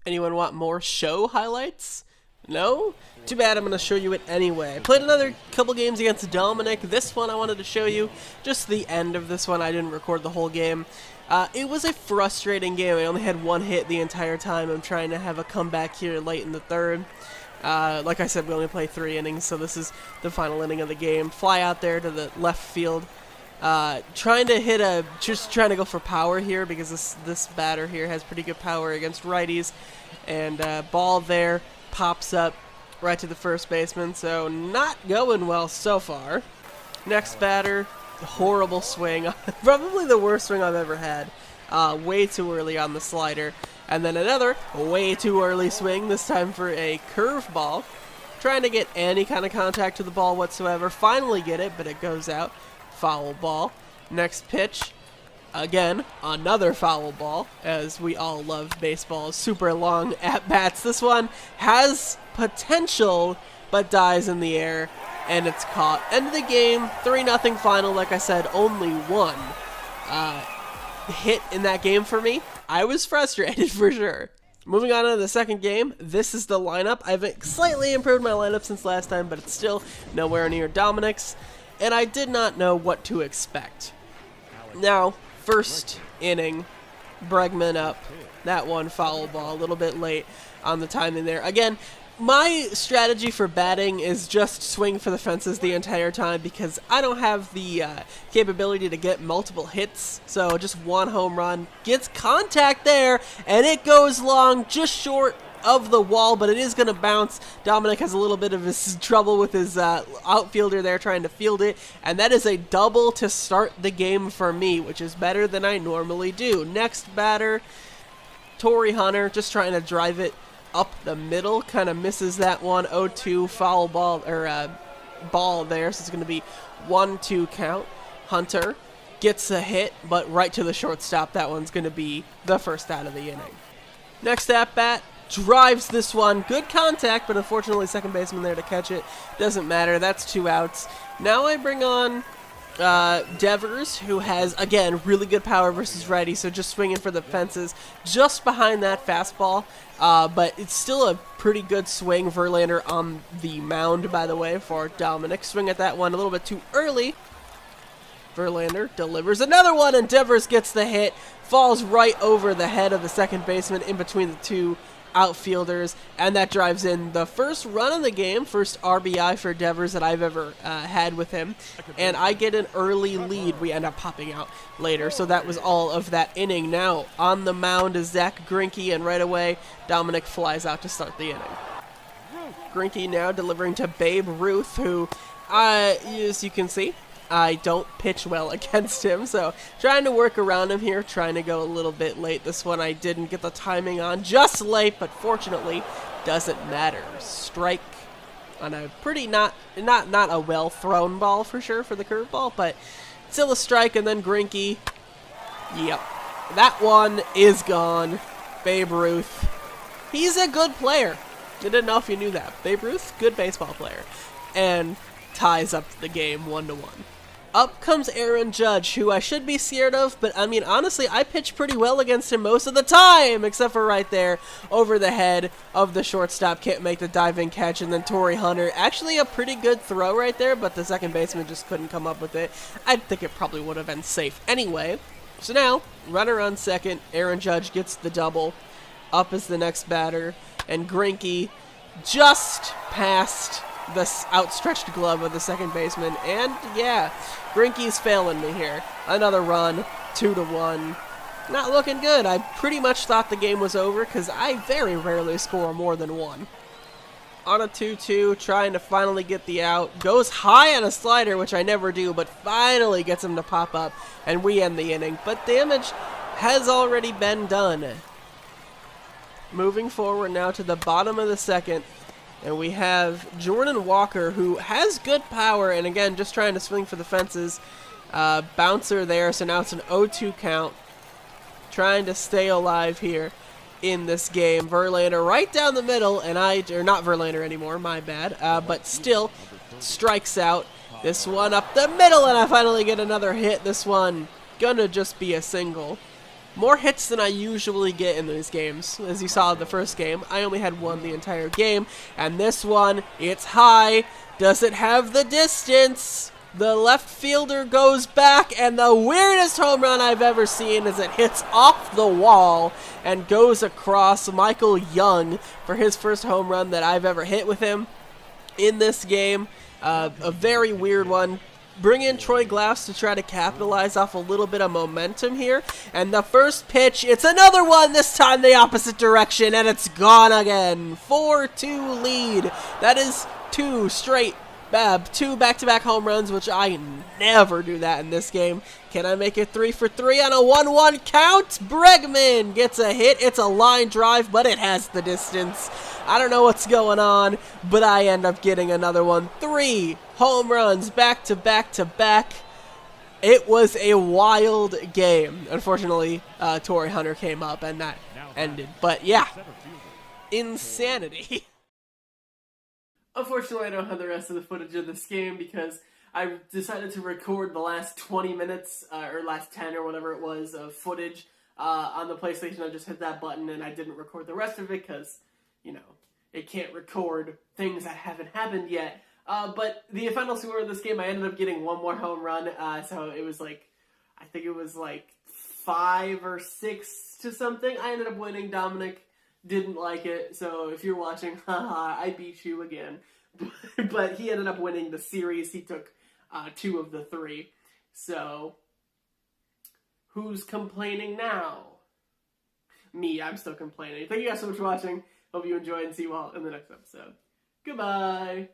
Anyone want more show highlights? No? Too bad, I'm going to show you it anyway. I played another couple games against Dominic. This one I wanted to show you. Just the end of this one. I didn't record the whole game. It was a frustrating game. I only had one hit the entire time. I'm trying to have a comeback here late in the third. Like I said, we only play 3 innings, so this is the final inning of the game. Fly out there to the left field. Trying to go for power here because this batter here has pretty good power against righties. And ball there pops up right to the first baseman, so not going well so far. Next batter, horrible swing. Probably the worst swing I've ever had. Way too early on the slider. And then another way too early swing, this time for a curveball. Trying to get any kind of contact to the ball whatsoever. Finally get it, but it goes out. Foul ball. Next pitch. Again, another foul ball, as we all love baseball's super long at-bats. This one has potential, but dies in the air, and it's caught. End of the game, 3-0 final. Like I said, only one hit in that game for me. I was frustrated for sure. Moving on to the second game, this is the lineup. I've slightly improved my lineup since last time, but it's still nowhere near Dominic's, and I did not know what to expect. Now, first inning, Bregman up. That one foul ball, a little bit late on the timing there. Again, my strategy for batting is just swing for the fences the entire time because I don't have the capability to get multiple hits. So just one home run, gets contact there, and it goes long, just short of the wall, but it is going to bounce. Dominic has a little bit of his trouble with his outfielder there trying to field it, and that is a double to start the game for me, which is better than I normally do. Next batter, Torrey Hunter, just trying to drive it up the middle, kind of misses that one. 0-2 foul ball, or ball there, so it's going to be 1-2 count. Hunter gets a hit, but right to the shortstop. That one's going to be the first out of the inning. Next at bat, drives this one. Good contact, but unfortunately second baseman there to catch it. Doesn't matter. That's 2 outs. Now I bring on Devers, who has, again, really good power versus righty, so just swinging for the fences just behind that fastball. But it's still a pretty good swing. Verlander on the mound, by the way, for Dominic. Swing at that one a little bit too early. Verlander delivers another one, and Devers gets the hit. Falls right over the head of the second baseman in between the 2 outfielders, and that drives in the first run of the game, first RBI for Devers that I've ever had with him, and I get an early lead. We end up popping out later, so that was all of that inning. Now on the mound is Zach Greinke, and right away Dominic flies out to start the inning. Greinke now delivering to Babe Ruth, who, as you can see, I don't pitch well against him, so trying to work around him here, trying to go a little bit late. This one I didn't get the timing on, just late, but fortunately doesn't matter. Strike on a pretty not a well thrown ball for sure for the curveball, but still a strike. And then Greinke, yep, that one is gone. Babe Ruth, he's a good player. I didn't know if you knew that. Babe Ruth, good baseball player, and ties up the game 1-1. Up comes Aaron Judge, who I should be scared of, but I mean, honestly, I pitch pretty well against him most of the time, except for right there over the head of the shortstop. Can't make the diving catch, and then Torrey Hunter, actually a pretty good throw right there, but the second baseman just couldn't come up with it. I think it probably would have been safe anyway. So now, runner on second, Aaron Judge gets the double. Up is the next batter, and Greinke just past the outstretched glove of the second baseman, and yeah, Greinke's failing me here. Another run, 2-1. Not looking good. I pretty much thought the game was over because I very rarely score more than 1. On a 2-2, trying to finally get the out. Goes high on a slider, which I never do, but finally gets him to pop up, and we end the inning. But damage has already been done. Moving forward now to the bottom of the second. And we have Jordan Walker, who has good power, and again, just trying to swing for the fences. Bouncer there, so now it's an 0-2 count. Trying to stay alive here in this game. Verlander right down the middle, and or not Verlander anymore, my bad, but still strikes out. This one up the middle, and I finally get another hit. This one gonna just be a single. more hits than I usually get in these games. As you saw in the first game, I only had one the entire game, and this one, it's high. Does it have the distance? The left fielder goes back, and the weirdest home run I've ever seen is it hits off the wall and goes across Michael Young for his first home run that I've ever hit with him in this game. A very weird one. Bring in Troy Glass to try to capitalize off a little bit of momentum here. And the first pitch, it's another one, this time the opposite direction, and it's gone again. 4-2 lead. That is two back-to-back home runs, which I never do that in this game. Can I make it 3 for 3 on a 1-1 count? Bregman gets a hit. It's a line drive, but it has the distance. I don't know what's going on, but I end up getting another one. 3 home runs back-to-back-to-back. It was a wild game. Unfortunately, Torrey Hunter came up, and that ended. But yeah, insanity. Unfortunately, I don't have the rest of the footage of this game because I decided to record the last 20 minutes, or last 10 or whatever it was, of footage on the PlayStation. I just hit that button and I didn't record the rest of it because, you know, it can't record things that haven't happened yet. But the final score of this game, I ended up getting one more home run, so it was like, I think it was like 5 or 6 to something. I ended up winning. Dominic didn't like it, so if you're watching, haha, I beat you again. But he ended up winning the series. He took 2 of the 3. So, who's complaining now? Me, I'm still complaining. Thank you guys so much for watching. Hope you enjoyed, and see you all in the next episode. Goodbye!